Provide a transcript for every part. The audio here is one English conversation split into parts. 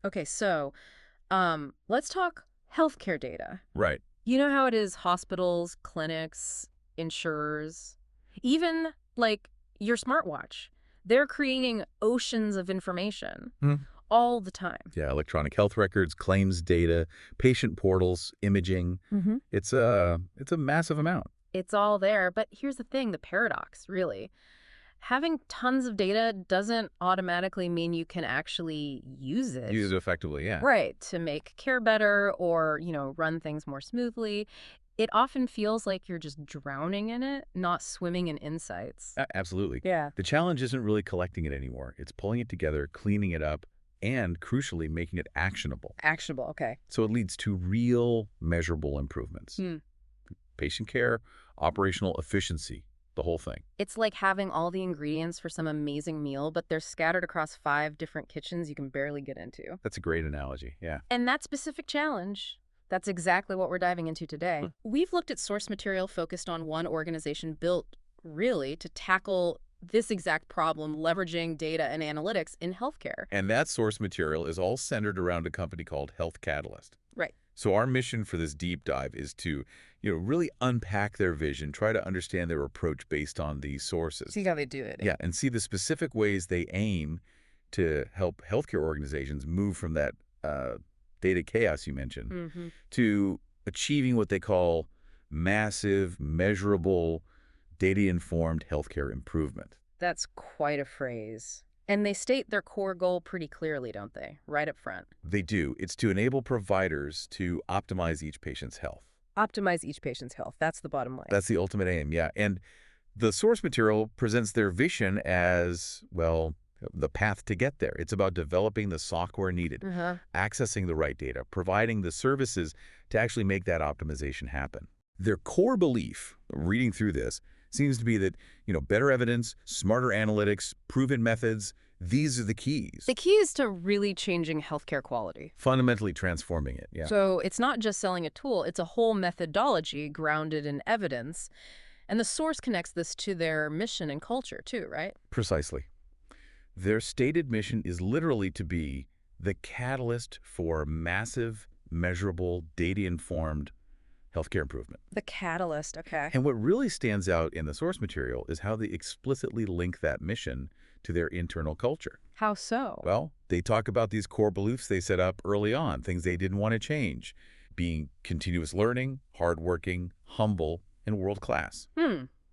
Okay, so let's talk healthcare data. Right. You know how it is hospitals, clinics, insurers, even like your smartwatch. They're creating oceans of information Hmm. all the time. Yeah, electronic health records, claims data, patient portals, imaging. Hmm. It's a massive amount. It's all there, but here's the thing, the paradox, really. Having tons of data doesn't automatically mean you can actually use Use it. it effectively, yeah. Right, to make care better or, run things more smoothly. It often feels like you're just drowning in it, not swimming in insights. Absolutely. Yeah. The challenge isn't really collecting it anymore. It's pulling it together, cleaning it up, and crucially, making it actionable. Actionable, okay. So it leads to real, measurable improvements. Hmm. Patient care, operational efficiency, the whole thing. It's like having all the ingredients for some amazing meal, but they're scattered across 5 different kitchens you can barely get into. That's a great analogy, yeah. And that specific challenge, that's exactly what we're diving into today. We've looked at source material focused on one organization built really to tackle this exact problem, leveraging data and analytics in healthcare. And that source material is all centered around a company called HealthCatalyst. Right. So our mission for this deep dive is to, really unpack their vision, try to understand their approach based on these sources. See how they do it. Yeah, and see the specific ways they aim to help healthcare organizations move from that data chaos you mentioned Mm-hmm. to achieving what they call massive, measurable, data-informed healthcare improvement. That's quite a phrase. And they state their core goal pretty clearly, don't they? Right up front. They do. It's to enable providers to optimize each patient's health. Optimize each patient's health. That's the bottom line. That's the ultimate aim, yeah. And the source material presents their vision as, well, the path to get there. It's about developing the software needed, Uh-huh. accessing the right data, providing the services to actually make that optimization happen. Their core belief, reading through this, seems to be that, better evidence, smarter analytics, proven methods, these are the keys. The key is to really changing healthcare quality. Fundamentally transforming it, yeah. So it's not just selling a tool, it's a whole methodology grounded in evidence. And the source connects this to their mission and culture too, right? Precisely. Their stated mission is literally to be the catalyst for massive, measurable, data-informed healthcare improvement. The catalyst, okay. And what really stands out in the source material is how they explicitly link that mission to their internal culture. How so? Well, they talk about these core beliefs they set up early on, things they didn't want to change, being continuous learning, hardworking, humble, and world-class.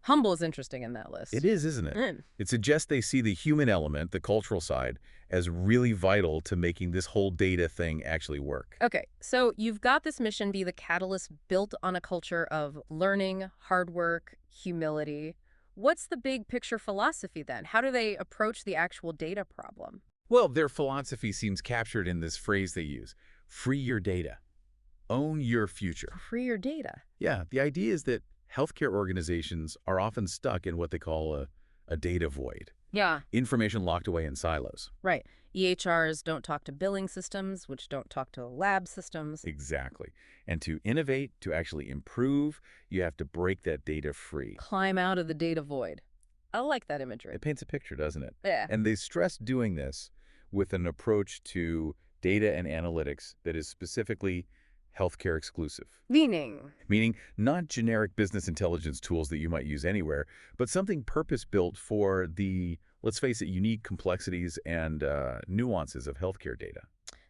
Humble is interesting in that list. It is, isn't it? It suggests they see the human element, the cultural side, as really vital to making this whole data thing actually work. Okay, so you've got this mission be the catalyst built on a culture of learning, hard work, humility. What's the big picture philosophy then? How do they approach the actual data problem? Well, their philosophy seems captured in this phrase they use, free your data, own your future. Free your data. Yeah, the idea is that healthcare organizations are often stuck in what they call a data void, Yeah, information locked away in silos. right. EHRs don't talk to billing systems, which don't talk to lab systems. Exactly. And to innovate, to actually improve, you have to break that data free. Climb out of the data void. I like that imagery. It paints a picture, doesn't it? Yeah. And they stress doing this with an approach to data and analytics that is specifically healthcare exclusive. Meaning not generic business intelligence tools that you might use anywhere, but something purpose-built for the, let's face it, unique complexities and nuances of healthcare data.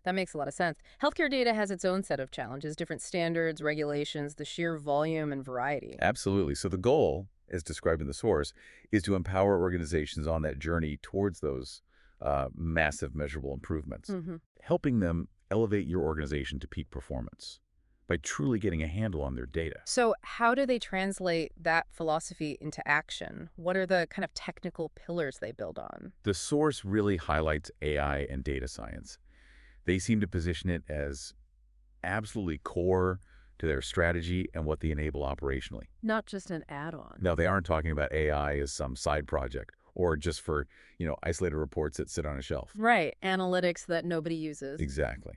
That makes a lot of sense. Healthcare data has its own set of challenges, different standards, regulations, the sheer volume and variety. Absolutely. So the goal, as described in the source, is to empower organizations on that journey towards those massive measurable improvements, helping them elevate your organization to peak performance by truly getting a handle on their data. So how do they translate that philosophy into action? What are the kind of technical pillars they build on? The source really highlights AI and data science. They seem to position it as absolutely core to their strategy and what they enable operationally. Not just an add-on. Now, they aren't talking about AI as some side project or just for, isolated reports that sit on a shelf. Right, analytics that nobody uses. Exactly.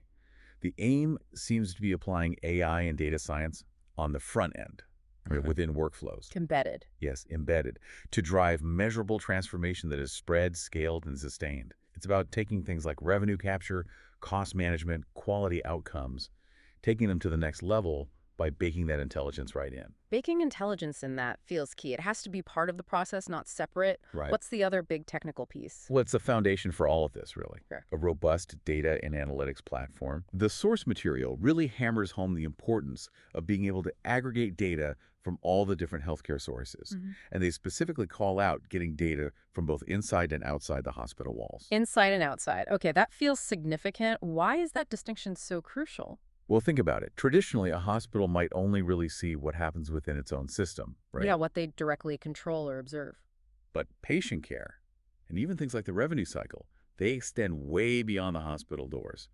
The aim seems to be applying AI and data science on the front end, right, within workflows. Embedded. Yes, embedded, to drive measurable transformation that is spread, scaled, and sustained. It's about taking things like revenue capture, cost management, quality outcomes, taking them to the next level by baking that intelligence right in. Baking intelligence in that feels key. It has to be part of the process, not separate. Right. What's the other big technical piece? Well, it's the foundation for all of this, really. Sure. A robust data and analytics platform. The source material really hammers home the importance of being able to aggregate data from all the different healthcare sources. And they specifically call out getting data from both inside and outside the hospital walls. Inside and outside. Okay, that feels significant. Why is that distinction so crucial? Well, think about it. Traditionally, a hospital might only really see what happens within its own system, right? Yeah, what they directly control or observe. But patient care, and even things like the revenue cycle, they extend way beyond the hospital doors.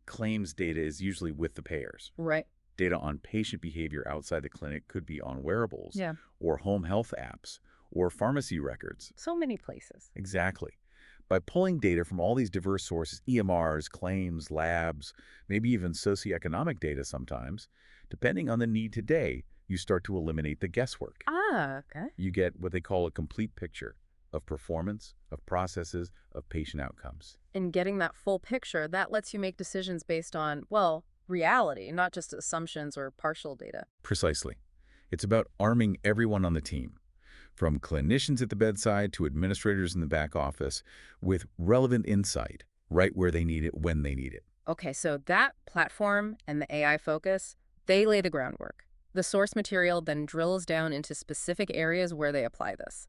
Claims data is usually with the payers. Right. Data on patient behavior outside the clinic could be on wearables, Yeah. or home health apps, or pharmacy records. So many places. Exactly. By pulling data from all these diverse sources, EMRs, claims, labs, maybe even socioeconomic data sometimes, depending on the need today, you start to eliminate the guesswork. Ah, okay. You get what they call a complete picture of performance, of processes, of patient outcomes. In getting that full picture, that lets you make decisions based on, well, reality, not just assumptions or partial data. Precisely. It's about arming everyone on the team, from clinicians at the bedside to administrators in the back office, with relevant insight right where they need it when they need it. Okay, so that platform and the AI focus, they lay the groundwork. The source material then drills down into specific areas where they apply this.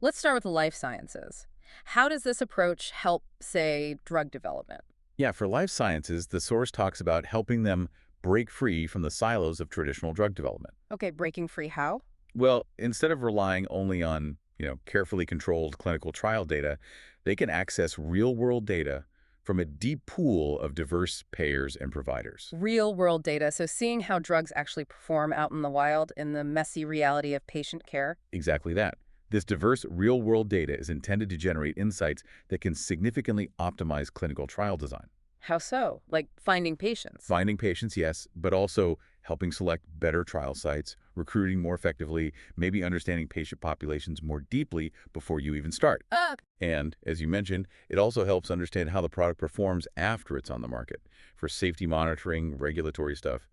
Let's start with the life sciences. How does this approach help, say, drug development? Yeah, for life sciences, the source talks about helping them break free from the silos of traditional drug development. Okay, breaking free how? Well, instead of relying only on, carefully controlled clinical trial data, they can access real-world data from a deep pool of diverse payers and providers. Real-world data, so seeing how drugs actually perform out in the wild in the messy reality of patient care. Exactly that. This diverse real-world data is intended to generate insights that can significantly optimize clinical trial design. How so? Like finding patients? Finding patients, yes, but also helping select better trial sites, recruiting more effectively, maybe understanding patient populations more deeply before you even start. And, as you mentioned, it also helps understand how the product performs after it's on the market. For safety monitoring, regulatory stuff,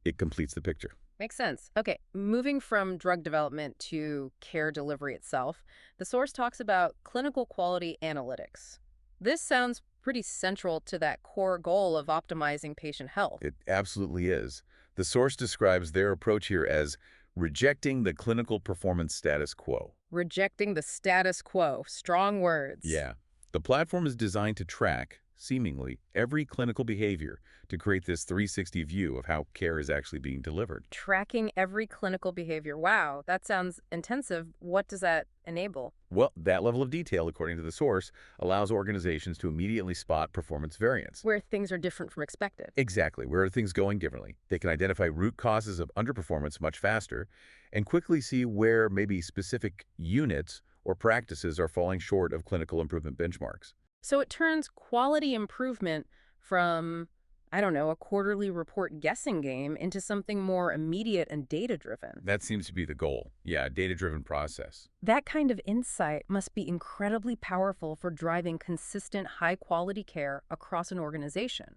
it completes the picture. Makes sense. Okay, moving from drug development to care delivery itself, the source talks about clinical quality analytics. This sounds pretty central to that core goal of optimizing patient health. It absolutely is. The source describes their approach here as rejecting the clinical performance status quo. Rejecting the status quo. Strong words. Yeah. The platform is designed to track, seemingly, every clinical behavior to create this 360 view of how care is actually being delivered. Tracking every clinical behavior. Wow, that sounds intensive. What does that enable? Well, that level of detail, according to the source, allows organizations to immediately spot performance variance. Where things are different from expected. Exactly. Where are things going differently? They can identify root causes of underperformance much faster and quickly see where maybe specific units or practices are falling short of clinical improvement benchmarks. So it turns quality improvement from, I don't know, a quarterly report guessing game into something more immediate and data-driven. That seems to be the goal. Yeah, a data-driven process. That kind of insight must be incredibly powerful for driving consistent, high-quality care across an organization.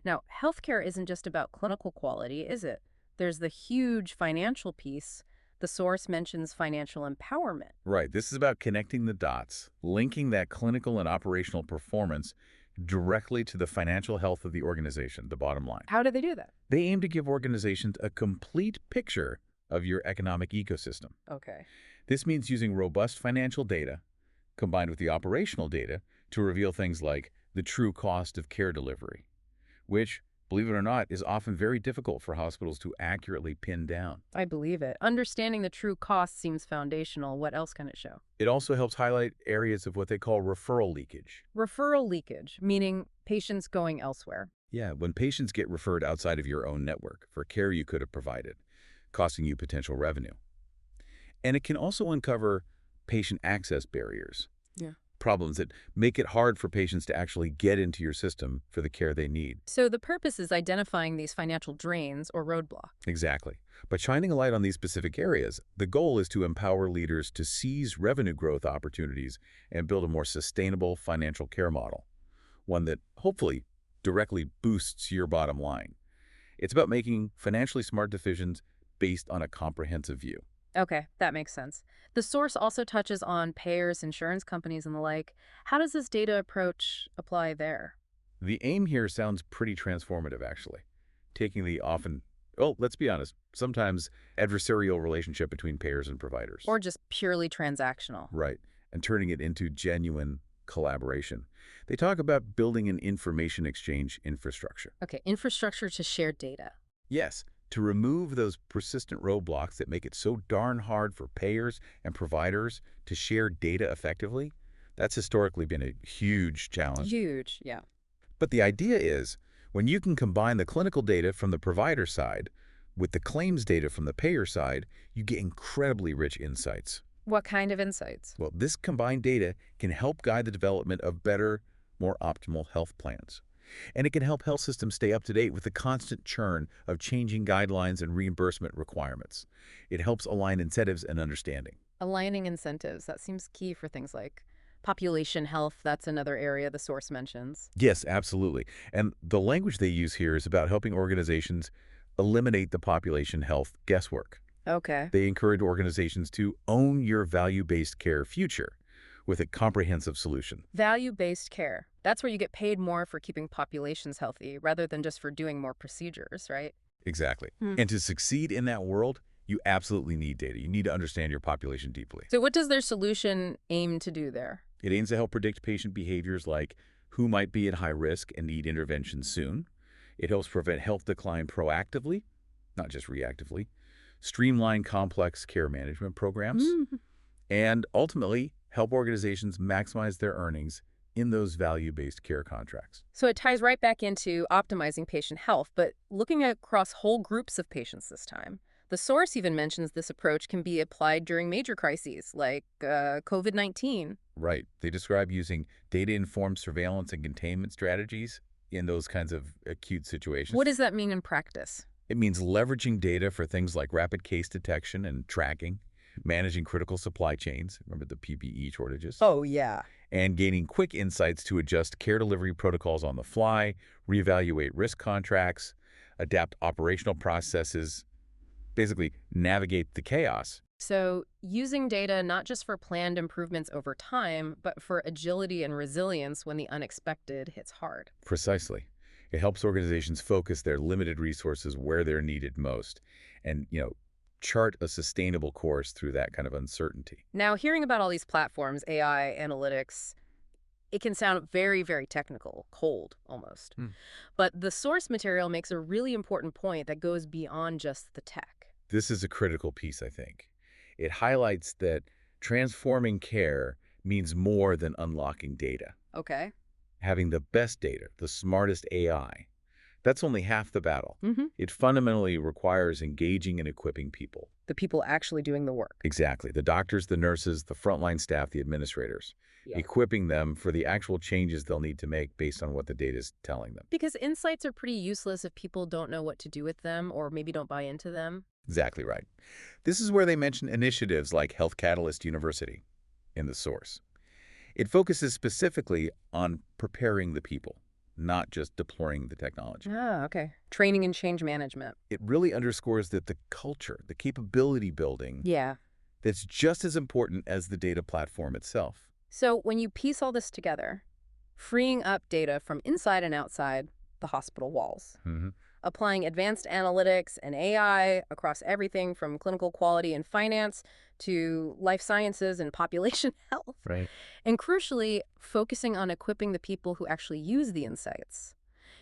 Now, healthcare isn't just about clinical quality, is it? There's the huge financial piece. The source mentions financial empowerment. Right. This is about connecting the dots, linking that clinical and operational performance directly to the financial health of the organization, the bottom line. How do they do that? They aim to give organizations a complete picture of your economic ecosystem. Okay. This means using robust financial data combined with the operational data to reveal things like the true cost of care delivery, which, believe it or not, is often very difficult for hospitals to accurately pin down. I believe it. Understanding the true cost seems foundational. What else can it show? It also helps highlight areas of what they call referral leakage. Referral leakage, meaning patients going elsewhere. Yeah, when patients get referred outside of your own network for care you could have provided, costing you potential revenue. And it can also uncover patient access barriers. Yeah. Problems that make it hard for patients to actually get into your system for the care they need. So the purpose is identifying these financial drains or roadblocks. Exactly. By shining a light on these specific areas, the goal is to empower leaders to seize revenue growth opportunities and build a more sustainable financial care model, one that hopefully directly boosts your bottom line. It's about making financially smart decisions based on a comprehensive view. Okay, that makes sense. The source also touches on payers, insurance companies, and the like. How does this data approach apply there? The aim here sounds pretty transformative, actually. Taking the often, oh, let's be honest, sometimes adversarial relationship between payers and providers. Or just purely transactional? Right. And turning it into genuine collaboration. They talk about building an information exchange infrastructure. Okay, infrastructure to share data. Yes, to remove those persistent roadblocks that make it so darn hard for payers and providers to share data effectively. That's historically been a huge challenge. Huge, yeah. But the idea is, when you can combine the clinical data from the provider side with the claims data from the payer side, you get incredibly rich insights. What kind of insights? Well, this combined data can help guide the development of better, more optimal health plans. And it can help health systems stay up to date with the constant churn of changing guidelines and reimbursement requirements. It helps align incentives and understanding. Aligning incentives, that seems key for things like population health. That's another area the source mentions. Yes, absolutely. And the language they use here is about helping organizations eliminate the population health guesswork. Okay. They encourage organizations to own your value-based care future with a comprehensive solution. Value-based care. That's where you get paid more for keeping populations healthy rather than just for doing more procedures, right? Exactly. And to succeed in that world, you absolutely need data. You need to understand your population deeply. So what does their solution aim to do there? It aims to help predict patient behaviors like who might be at high risk and need intervention soon. It helps prevent health decline proactively, not just reactively, streamline complex care management programs, and ultimately help organizations maximize their earnings in those value-based care contracts. So it ties right back into optimizing patient health, but looking across whole groups of patients this time. The source even mentions this approach can be applied during major crises like COVID-19. Right. They describe using data-informed surveillance and containment strategies in those kinds of acute situations. What does that mean in practice? It means leveraging data for things like rapid case detection and tracking, managing critical supply chains, remember the PPE shortages? Oh, yeah. And gaining quick insights to adjust care delivery protocols on the fly, reevaluate risk contracts, adapt operational processes, basically navigate the chaos. So using data not just for planned improvements over time, but for agility and resilience when the unexpected hits hard. Precisely. It helps organizations focus their limited resources where they're needed most and, chart a sustainable course through that kind of uncertainty. Now, hearing about all these platforms, AI, analytics, it can sound very, very technical, cold almost. But the source material makes a really important point that goes beyond just the tech. This is a critical piece, I think. It highlights that transforming care means more than unlocking data. Okay. Having the best data, the smartest AI, that's only half the battle. It fundamentally requires engaging and equipping people. The people actually doing the work. Exactly. The doctors, the nurses, the frontline staff, the administrators. Equipping them for the actual changes they'll need to make based on what the data is telling them. Because insights are pretty useless if people don't know what to do with them or maybe don't buy into them. Exactly right. This is where they mention initiatives like HealthCatalyst University in the source. It focuses specifically on preparing the people, not just deploying the technology. Ah, okay. Training and change management. It really underscores that the culture, the capability building, that's just as important as the data platform itself. So when you piece all this together, freeing up data from inside and outside the hospital walls, applying advanced analytics and AI across everything from clinical quality and finance to life sciences and population health. Right. And crucially, focusing on equipping the people who actually use the insights.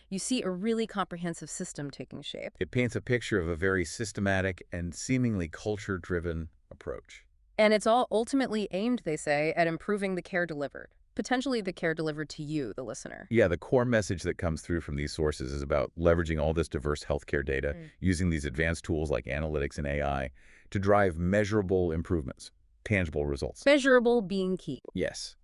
You see a really comprehensive system taking shape. It paints a picture of a very systematic and seemingly culture-driven approach. And it's all ultimately aimed, they say, at improving the care delivered. Potentially the care delivered to you, the listener. Yeah, the core message that comes through from these sources is about leveraging all this diverse healthcare data, using these advanced tools like analytics and AI to drive measurable improvements, tangible results. Measurable being key. Yes.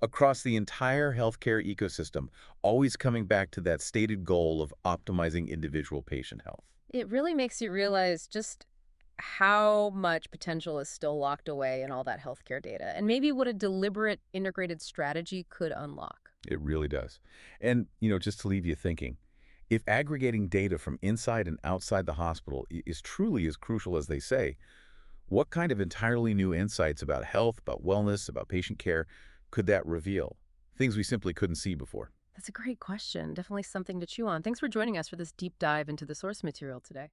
Across the entire healthcare ecosystem, always coming back to that stated goal of optimizing individual patient health. It really makes you realize just how much potential is still locked away in all that healthcare data, and maybe what a deliberate integrated strategy could unlock. It really does. And, just to leave you thinking, if aggregating data from inside and outside the hospital is truly as crucial as they say, what kind of entirely new insights about health, about wellness, about patient care could that reveal? Things we simply couldn't see before. That's a great question. Definitely something to chew on. Thanks for joining us for this deep dive into the source material today.